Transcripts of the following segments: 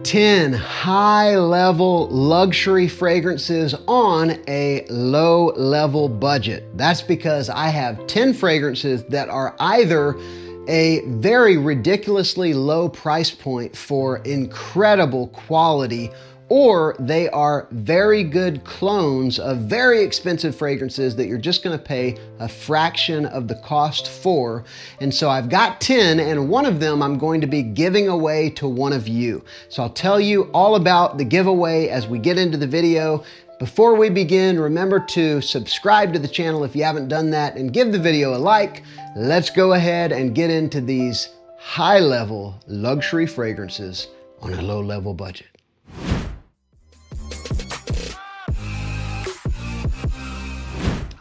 10 high-level luxury fragrances on a low-level budget. That's because I have 10 fragrances that are either a very ridiculously low price point for incredible quality, or they are very good clones of very expensive fragrances that you're just gonna pay a fraction of the cost for. And so I've got 10, and one of them I'm going to be giving away to one of you. So I'll tell you all about the giveaway as we get into the video. Before we begin, remember to subscribe to the channel if you haven't done that, and give the video a like. Let's go ahead and get into these high-level luxury fragrances on a low-level budget.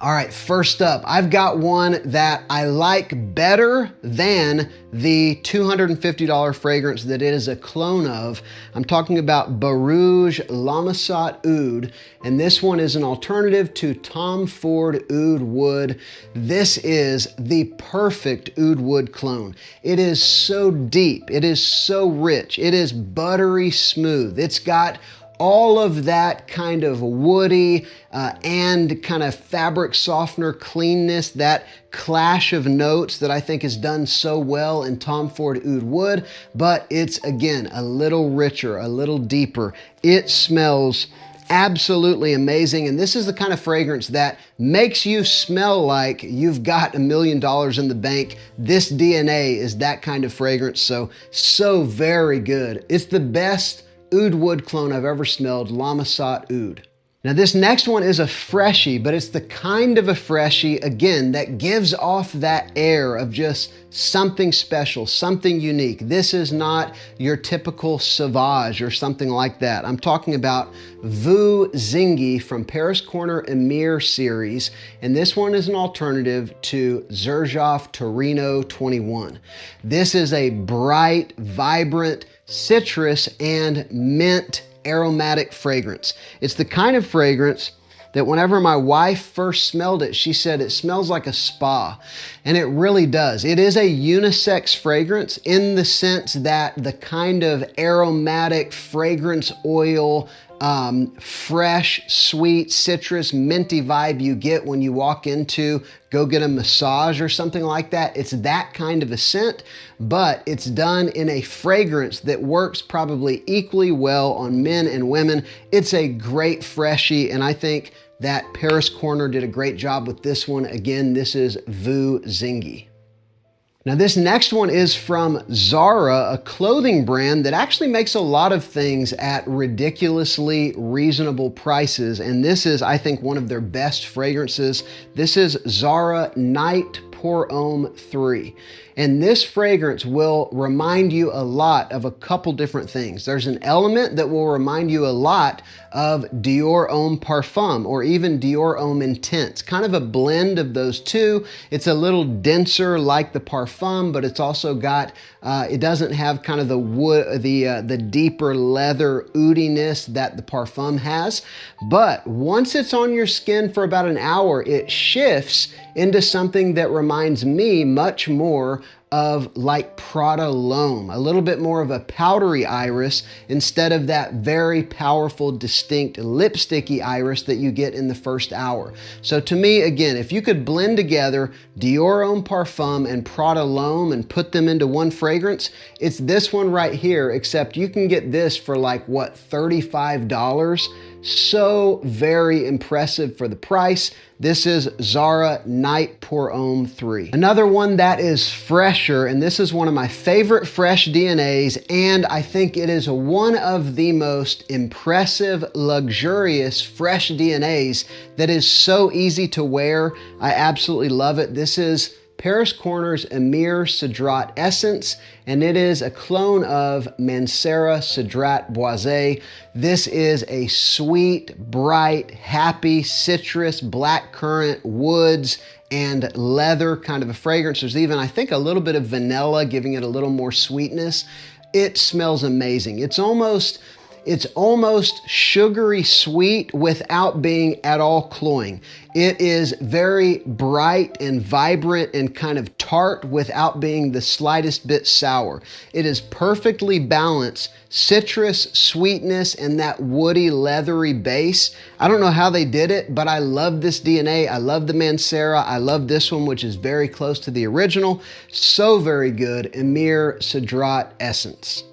All right, first up, I've got one that I like better than the $250 fragrance that it is a clone of. I'm talking about Barouge L'Amissat Oud, and this one is an alternative to Tom Ford Oud Wood. This is the perfect Oud Wood clone. It is so deep, it is so rich, it is buttery smooth. It's got all of that kind of woody and kind of fabric softener cleanness, that clash of notes that I think is done so well in Tom Ford Oud Wood, but it's, again, a little richer, a little deeper. It smells absolutely amazing, and this is the kind of fragrance that makes you smell like you've got $1 million in the bank. This DNA is that kind of fragrance, so very good. It's the best Oud Wood clone I've ever smelled, L'Amissat Oud. Now this next one is a freshie, but it's the kind of a freshie, again, that gives off that air of just something special, something unique. This is not your typical Sauvage or something like that. I'm talking about Voux Zingy from Paris Corner Emir series, and this one is an alternative to Xerjoff Torino 21. This is a bright, vibrant, citrus and mint aromatic fragrance. It's the kind of fragrance that whenever my wife first smelled it, she said it smells like a spa, and it really does. It is a unisex fragrance in the sense that the kind of aromatic fragrance oil, fresh, sweet, citrus, minty vibe you get when you walk into go get a massage or something like that. It's that kind of a scent, but it's done in a fragrance that works probably equally well on men and women. It's a great freshie, and I think that Paris Corner did a great job with this one. Again, this is Voux Zingy. Now this next one is from Zara, a clothing brand that actually makes a lot of things at ridiculously reasonable prices. And this is, I think, one of their best fragrances. This is Zara Night Pour Homme 3. And this fragrance will remind you a lot of a couple different things. There's an element that will remind you a lot of Dior Homme Parfum, or even Dior Homme Intense. Kind of a blend of those two. It's a little denser like the Parfum, but it's also got, it doesn't have kind of the wood, the deeper leather oudiness that the Parfum has. But once it's on your skin for about an hour, it shifts into something that reminds me much more of like Prada L'Homme, a little bit more of a powdery iris instead of that very powerful, distinct lipsticky iris that you get in the first hour. So to me, again, if you could blend together Dior Homme Parfum and Prada L'Homme and put them into one fragrance, it's this one right here, except you can get this for like, what, $35? So very impressive for the price. This is Zara Night Pour Homme 3. Another one that is fresher, and this is one of my favorite fresh DNAs, and I think it is one of the most impressive, luxurious fresh DNAs that is so easy to wear. I absolutely love it. This is Paris Corner's Emir Cedrat Essence, and it is a clone of Mancera Cedrat Boisé. This is a sweet, bright, happy, citrus, blackcurrant, woods, and leather kind of a fragrance. There's even, I think, a little bit of vanilla, giving it a little more sweetness. It smells amazing. It's almost, It's almost sugary sweet without being at all cloying. It is very bright and vibrant and kind of tart without being the slightest bit sour. It is perfectly balanced citrus, sweetness, and that woody, leathery base. I don't know how they did it, but I love this DNA. I love the Mancera. I love this one, which is very close to the original. So very good. Emir Cedrat Essence.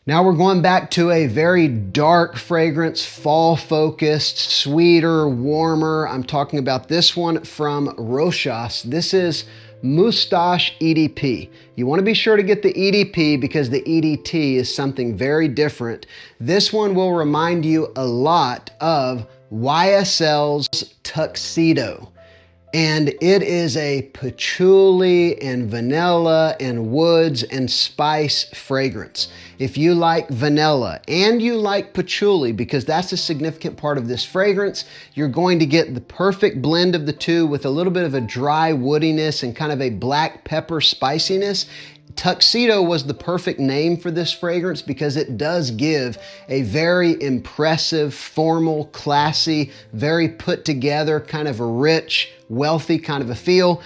Now we're going back to a very dark fragrance, fall-focused, sweeter, warmer. I'm talking about this one from Rochas. This is Mustache EDP. You want to be sure to get the EDP because the EDT is something very different. This one will remind you a lot of YSL's Tuxedo. And it is a patchouli and vanilla and woods and spice fragrance. If you like vanilla and you like patchouli, because that's a significant part of this fragrance, you're going to get the perfect blend of the two with a little bit of a dry woodiness and kind of a black pepper spiciness. Tuxedo was the perfect name for this fragrance because it does give a very impressive, formal, classy, very put together, kind of a rich, wealthy kind of a feel.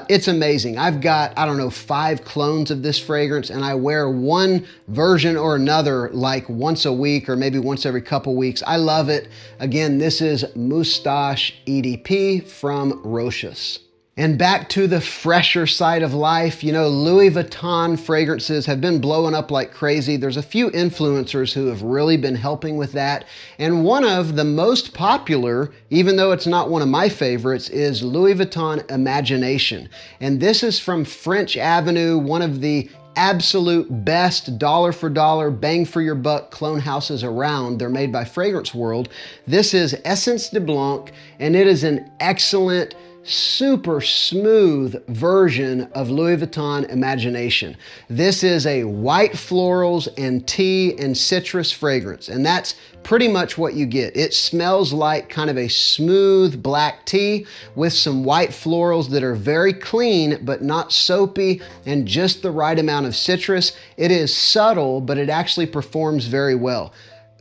It's amazing. I've got, I don't know, 5 clones of this fragrance, and I wear one version or another like once a week or maybe once every couple weeks. I love it. Again, this is Mustache EDP from Rochas. And back to the fresher side of life, you know, Louis Vuitton fragrances have been blowing up like crazy. There's a few influencers who have really been helping with that. And one of the most popular, even though it's not one of my favorites, is Louis Vuitton Imagination. And this is from French Avenue, one of the absolute best dollar for dollar, bang for your buck clone houses around. They're made by Fragrance World. This is Essence de Blanc, and it is an excellent, super smooth version of Louis Vuitton Imagination. This is a white florals and tea and citrus fragrance, and that's pretty much what you get. It smells like kind of a smooth black tea with some white florals that are very clean but not soapy and just the right amount of citrus. It is subtle, but it actually performs very well.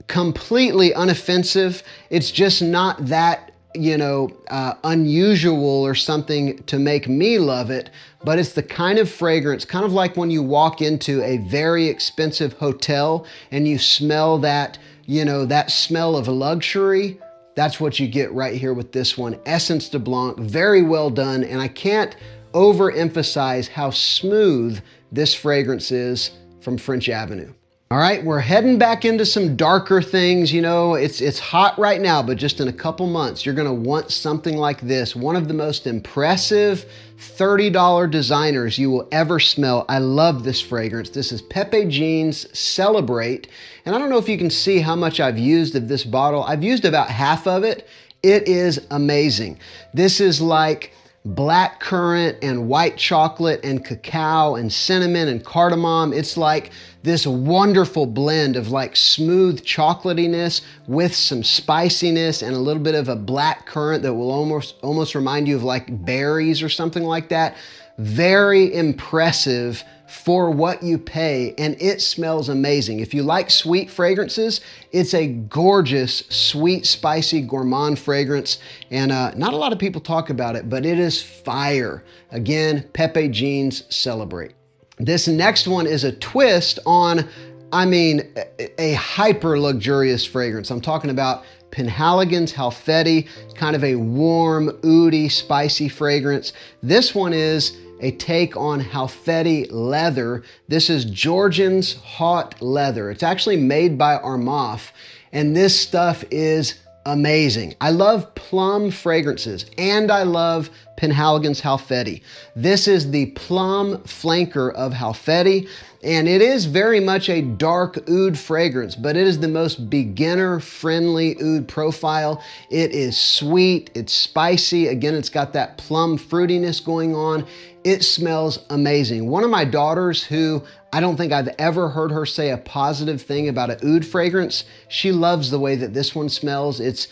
Completely unoffensive. It's just not that unusual or something to make me love it, but it's the kind of fragrance, kind of like when you walk into a very expensive hotel and you smell that, that smell of luxury. That's what you get right here with this one. Essence de Blanc, very well done, and I can't overemphasize how smooth this fragrance is from French Avenue. All right, we're heading back into some darker things. You know, it's hot right now, but just in a couple months, you're gonna want something like this. One of the most impressive $30 designers you will ever smell. I love this fragrance. This is Pepe Jean's Celebrate. And I don't know if you can see how much I've used of this bottle. I've used about half of it. It is amazing. This is like black currant and white chocolate and cacao and cinnamon and cardamom. It's like this wonderful blend of like smooth chocolatiness with some spiciness and a little bit of a black currant that will almost remind you of like berries or something like that. Very impressive for what you pay, and it smells amazing. If you like sweet fragrances, it's a gorgeous, sweet, spicy, gourmand fragrance, and not a lot of people talk about it, but it is fire. Again, Pepe Jean's Celebrate. This next one is a twist on, a hyper luxurious fragrance. I'm talking about Penhaligon's Halfeti, kind of a warm, oudy, spicy fragrance. This one is a take on Halfeti leather. This is Georgians Hot Leather. It's actually made by Aroma, and this stuff is amazing. I love plum fragrances, and I love Penhaligon's Halfeti. This is the plum flanker of Halfeti, and it is very much a dark oud fragrance, but it is the most beginner-friendly oud profile. It is sweet, it's spicy. Again, it's got that plum fruitiness going on. It smells amazing. One of my daughters, who I don't think I've ever heard her say a positive thing about an oud fragrance, she loves the way that this one smells. It's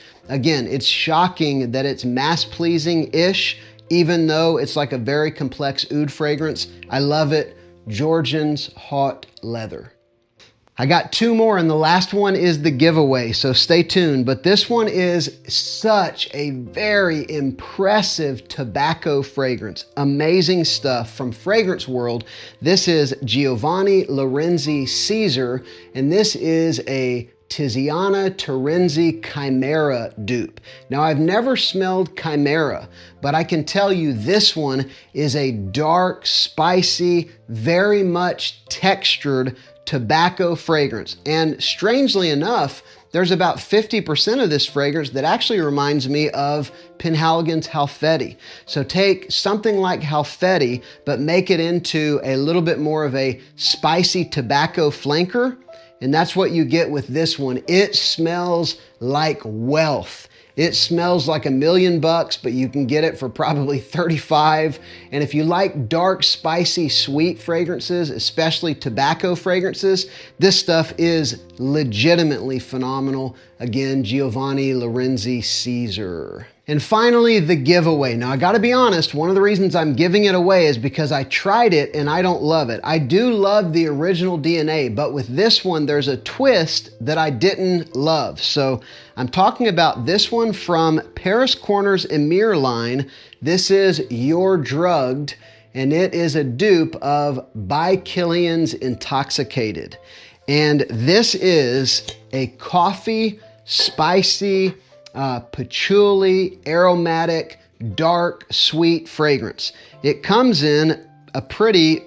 shocking that it's mass-pleasing-ish, even though it's like a very complex oud fragrance. I love it. Georgians Hot Leather. I got two more, and the last one is the giveaway, so stay tuned. But this one is such a very impressive tobacco fragrance. Amazing stuff from Fragrance World. This is Giovani Lorenzi Caesar, and this is a Tiziana Terenzi Chimera dupe. Now, I've never smelled Chimera, but I can tell you this one is a dark, spicy, very much textured tobacco fragrance. And strangely enough, there's about 50% of this fragrance that actually reminds me of Penhaligon's Halfeti. So take something like Halfeti, but make it into a little bit more of a spicy tobacco flanker. And that's what you get with this one. It smells like wealth. It smells like $1 million, but you can get it for probably 35. And if you like dark, spicy, sweet fragrances, especially tobacco fragrances, this stuff is legitimately phenomenal. Again, Giovani Lorenzi Caesar. And finally, the giveaway. Now, I gotta be honest, one of the reasons I'm giving it away is because I tried it and I don't love it. I do love the original DNA, but with this one, there's a twist that I didn't love. So I'm talking about this one from Paris Corner's Emir line. This is Youre Drugged, and it is a dupe of By Kilian's Intoxicated. And this is a coffee, spicy, patchouli, aromatic, dark, sweet fragrance. It comes in a pretty,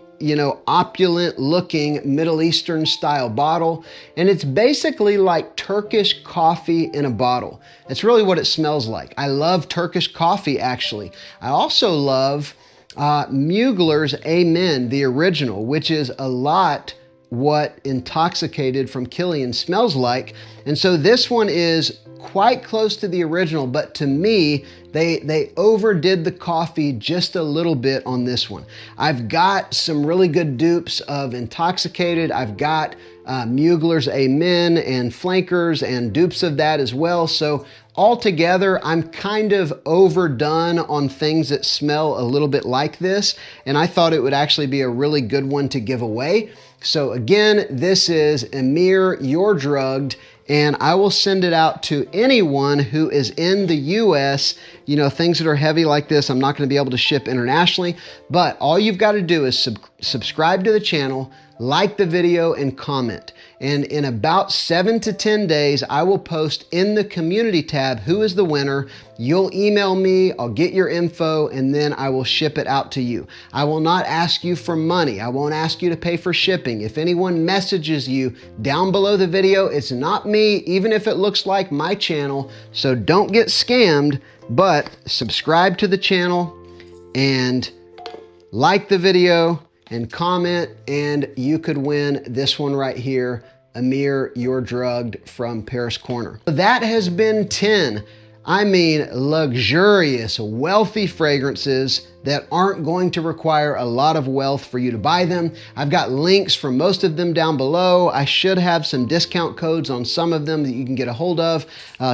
opulent looking Middle Eastern style bottle. And it's basically like Turkish coffee in a bottle. It's really what it smells like. I love Turkish coffee, actually. I also love Mugler's Amen, the original, which is a lot what Intoxicated from Kilian smells like. And so this one is quite close to the original, but to me, they overdid the coffee just a little bit on this one. I've got some really good dupes of Intoxicated. I've got Mugler's Amen and flankers and dupes of that as well. So altogether, I'm kind of overdone on things that smell a little bit like this, and I thought it would actually be a really good one to give away. So again, this is Emir Youre Drugged, and I will send it out to anyone who is in the US. Things that are heavy like this, I'm not going to be able to ship internationally, but all you've got to do is subscribe to the channel, like the video, and comment. And in about 7 to 10 days, I will post in the community tab who is the winner. You'll email me, I'll get your info, and then I will ship it out to you. I will not ask you for money. I won't ask you to pay for shipping. If anyone messages you down below the video, it's not me, even if it looks like my channel. So don't get scammed, but subscribe to the channel and like the video and comment, and you could win this one right here, Emir Youre Drugged from Paris Corner. That has been 10, luxurious, wealthy fragrances that aren't going to require a lot of wealth for you to buy them. I've got links for most of them down below. I should have some discount codes on some of them that you can get a hold of.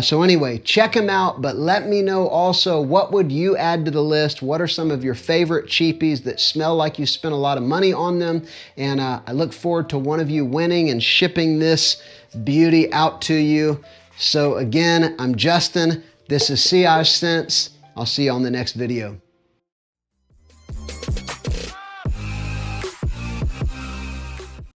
So anyway, check them out, but let me know also, what would you add to the list? What are some of your favorite cheapies that smell like you spent a lot of money on them? And I look forward to one of you winning and shipping this beauty out to you. So again, I'm Justin. This is CHEAPIES. I'll see you on the next video.